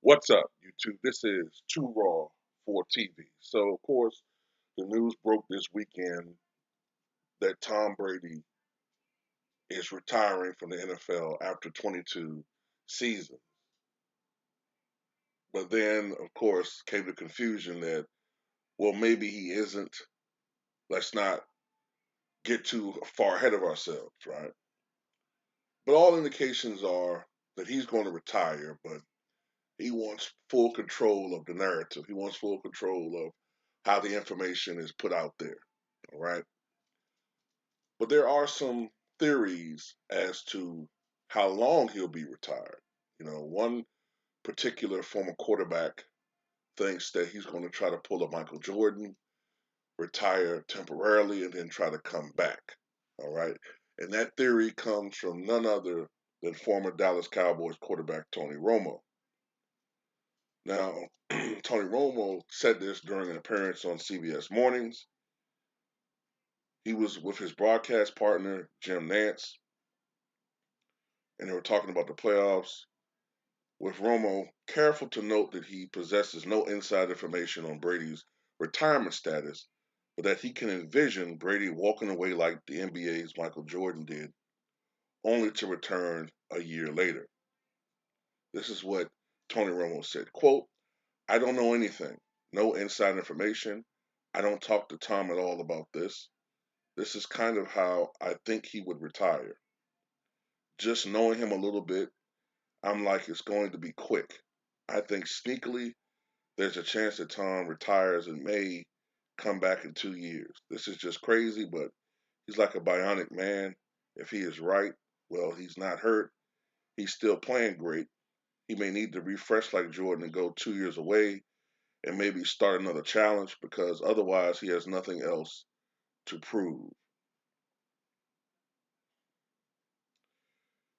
What's up, YouTube? This is Too Raw for TV. So, of course, the news broke this weekend that Tom Brady is retiring from the NFL after 22 seasons. But then, of course, came the confusion that, well, maybe he isn't. Let's not get too far ahead of ourselves, right? But all indications are that he's going to retire, but he wants full control of the narrative. He wants full control of how the information is put out there. All right. But there are some theories as to how long he'll be retired. One particular former quarterback thinks that he's going to try to pull a Michael Jordan, retire temporarily, and then try to come back. All right. And that theory comes from none other than former Dallas Cowboys quarterback Tony Romo. Now, Tony Romo said this during an appearance on CBS Mornings. He was with his broadcast partner, Jim Nance, and they were talking about the playoffs, with Romo careful to note that he possesses no inside information on Brady's retirement status, but that he can envision Brady walking away like the NBA's Michael Jordan did, only to return a year later. This is what Tony Romo said, quote, "I don't know anything, no inside information. I don't talk to Tom at all about this. This is kind of how I think he would retire. Just knowing him a little bit, I'm like it's going to be quick. I think sneakily there's a chance that Tom retires and may come back in 2 years. This is just crazy, but he's like a bionic man. If he is right, well, he's not hurt. He's still playing great. He may need to refresh like Jordan and go 2 years away and maybe start another challenge because otherwise he has nothing else to prove."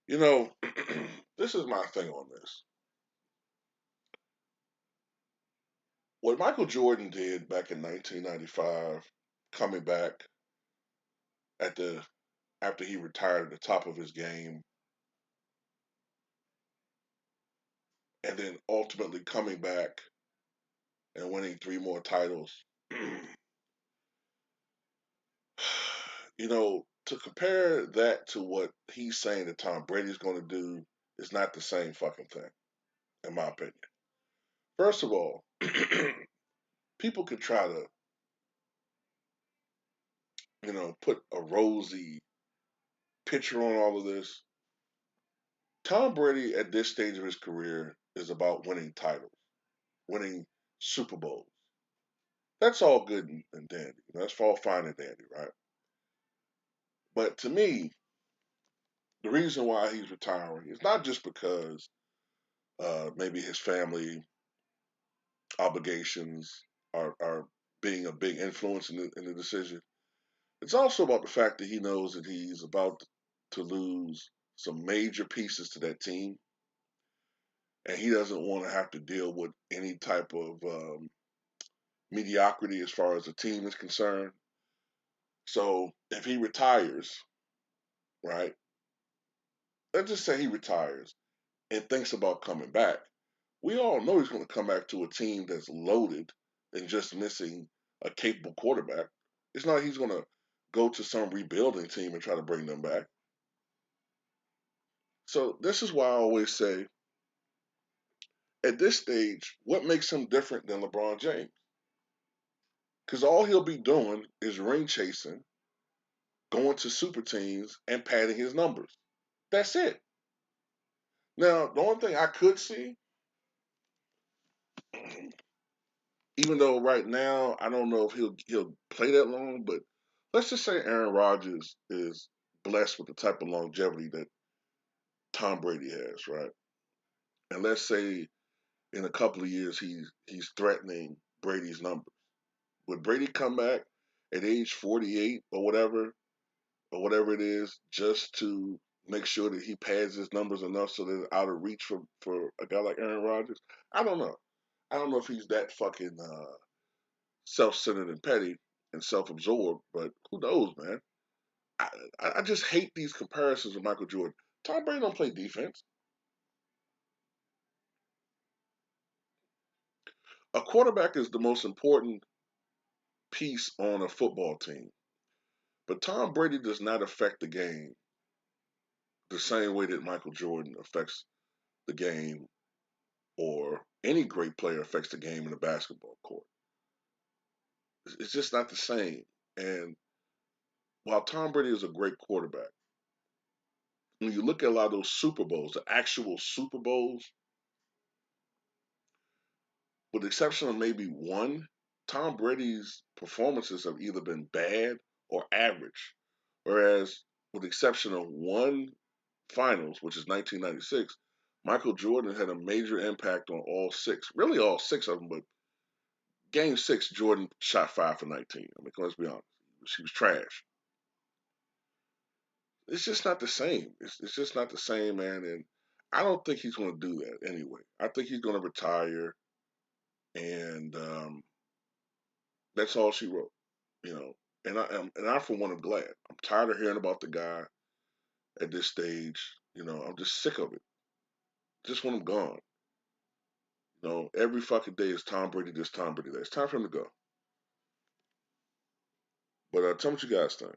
You know, this is my thing on this. What Michael Jordan did back in 1995, coming back at the after he retired at the top of his game, and then ultimately coming back and winning three more titles. To compare that to what he's saying that Tom Brady's going to do is not the same fucking thing, in my opinion. First of all, people could try to, put a rosy picture on all of this. Tom Brady at this stage of his career is about winning titles, winning Super Bowls. That's all good and dandy. That's all fine and dandy, right? But to me, the reason why he's retiring is not just because maybe his family obligations are being a big influence in the decision. It's also about the fact that he knows that he's about to lose some major pieces to that team, and he doesn't want to have to deal with any type of mediocrity as far as the team is concerned. So if he retires, right? Let's just say he retires and thinks about coming back. We all know he's going to come back to a team that's loaded and just missing a capable quarterback. It's not like he's going to go to some rebuilding team and try to bring them back. So this is why I always say, at this stage, what makes him different than LeBron James? Because all he'll be doing is ring chasing, going to super teams, and padding his numbers. That's it. Now, the only thing I could see, even though right now I don't know if he'll play that long, but let's just say Aaron Rodgers is blessed with the type of longevity that Tom Brady has, right? And let's say in a couple of years he's threatening Brady's numbers. Would Brady come back at age 48 or whatever it is, just to make sure that he pads his numbers enough so they're out of reach for a guy like Aaron Rodgers? I don't know. I don't know if he's that fucking self-centered and petty and self-absorbed, but who knows, man? I, I just hate these comparisons with Michael Jordan. Tom Brady don't play defense. A quarterback is the most important piece on a football team. But Tom Brady does not affect the game the same way that Michael Jordan affects the game or any great player affects the game in a basketball court. It's just not the same. And while Tom Brady is a great quarterback, when you look at a lot of those Super Bowls, the actual Super Bowls, with the exception of maybe one, Tom Brady's performances have either been bad or average. Whereas, with the exception of one finals, which is 1996, Michael Jordan had a major impact on all six, really all six of them, but game six, Jordan shot 5 for 19. I mean, let's be honest. She was trash. It's just not the same. It's just not the same, man. And I don't think he's going to do that anyway. I think he's going to retire, and that's all she wrote. You know, and I for one am glad. I'm tired of hearing about the guy at this stage. You know, I'm just sick of it. Just want him gone. You know, every fucking day is Tom Brady this, Tom Brady that. It's time for him to go. But tell me what you guys think.